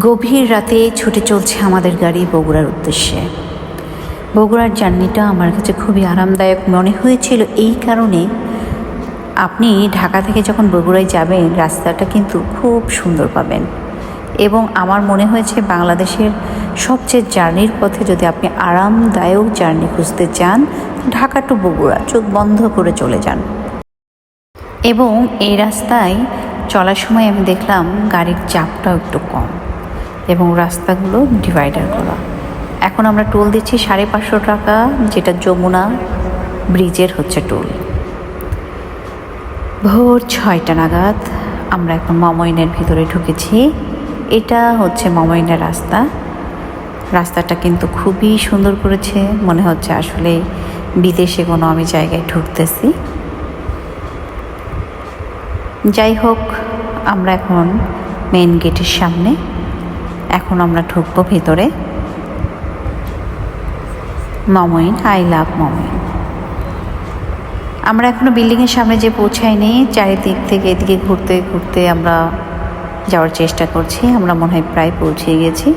গভীর রাতে ছুটে চলছে আমাদের গাড়ি বগুড়ার উদ্দেশ্যে। বগুড়ার জার্নিটা আমার কাছে খুবই আরামদায়ক মনে হয়েছিল এই কারণে, আপনি ঢাকা থেকে যখন বগুড়ায় যাবেন রাস্তাটা কিন্তু খুব সুন্দর পাবেন এবং আমার মনে হয়েছে বাংলাদেশের সবচেয়ে জার্নির পথে যদি আপনি আরামদায়ক জার্নি খুঁজতে চান, ঢাকা টু বগুড়া চোখ বন্ধ করে চলে যান। এবং এই রাস্তায় চলার সময় আমি দেখলাম গাড়ির চাপটাও একটু কম এবং রাস্তাগুলো ডিভাইডার করা। এখন আমরা টোল দিচ্ছি 550 টাকা, যেটা যমুনা ব্রিজের হচ্ছে টোল। ভোর 6টা নাগাদ আমরা এখন মমইনের ভিতরে ঢুকেছি। এটা হচ্ছে মমইনের রাস্তাটা কিন্তু খুবই সুন্দর করেছে, মনে হচ্ছে আসলে বিদেশে কোনো আমি জায়গায় ঢুকতেছি। যাই হোক, আমরা এখন মেন গেটের সামনে, এখন আমরা ঢুকবো ভিতরে। মমইন, আই লাভ মমইন। আমরা এখনো বিল্ডিংয়ের সামনে যে পৌঁছাইনি, চারিদিক থেকে এদিকে ঘুরতে ঘুরতে আমরা যাওয়ার চেষ্টা করছি। আমরা মনে হয় প্রায় পৌঁছে গেছি।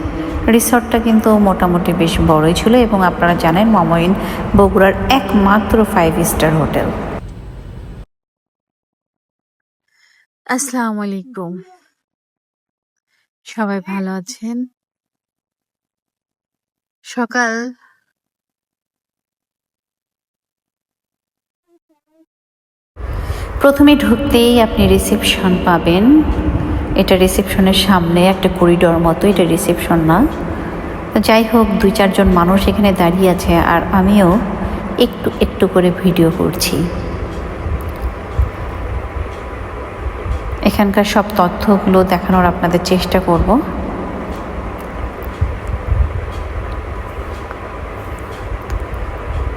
রিসর্টটা কিন্তু মোটামুটি বেশ বড়ই ছিল এবং আপনারা জানেন মমইন বগুড়ার একমাত্র 5 স্টার হোটেল। আসসালামু আলাইকুম, সবাই ভালো আছেন? সকাল প্রথমে ঢুকতেই আপনি রিসেপশন পাবেন। এটা রিসেপশনের সামনে একটা করিডোর মতো, এটা রিসেপশন না। যাই হোক, 2-4 জন মানুষ এখানে দাঁড়িয়ে আছে আর আমিও একটু একটু করে ভিডিও করছি। এখানকার সব তথ্যগুলো দেখানোর আপনাদের চেষ্টা করব।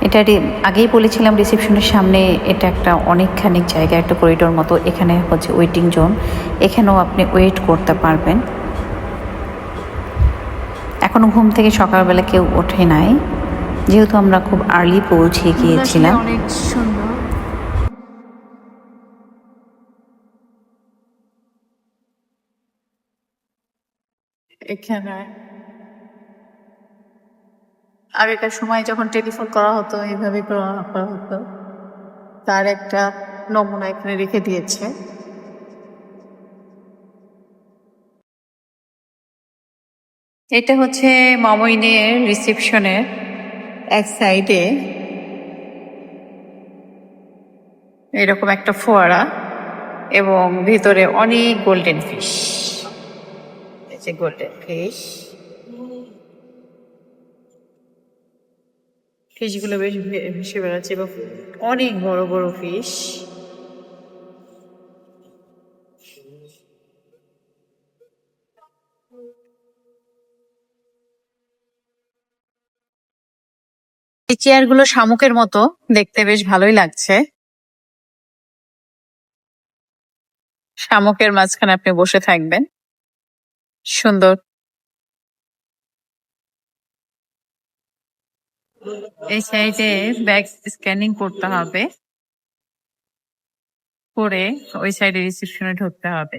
এটা আগেই বলেছিলাম রিসেপশনের সামনে এটা একটা অনেকখানি জায়গা, একটা করিডোর মতো। এখানে হচ্ছে ওয়েটিং জোন, এখানেও আপনি ওয়েট করতে পারবেন। এখনো ঘুম থেকে সকালবেলা কেউ ওঠে নাই, যেহেতু আমরা খুব আর্লি পৌঁছে গিয়েছিলাম। অনেক সুন্দর। এখানে আগেকার সময় যখন টেলিফোন করা হতো এইভাবে করা হতো, তার একটা নমুনা এখানে রেখে দিয়েছে। এটা হচ্ছে মমইনের রিসেপশনের এক সাইডে এরকম একটা ফোয়ারা এবং ভিতরে অনেক গোল্ডেন ফিশ। এই যে গোল্ডেন ফিশ, ফিশগুলো বেশ ভেসে বেড়াচ্ছে এবং অনেক বড় বড় ফিশ। এই চেয়ারগুলো শামুকের মতো দেখতে, বেশ ভালোই লাগছে। শামুকের মাঝখানে আপনি বসে থাকবেন, সুন্দর। এই সাইডে ব্যাগ স্ক্যানিং করতে হবে, করে ওই সাইডে রিসেপশনে ঢুকতে হবে।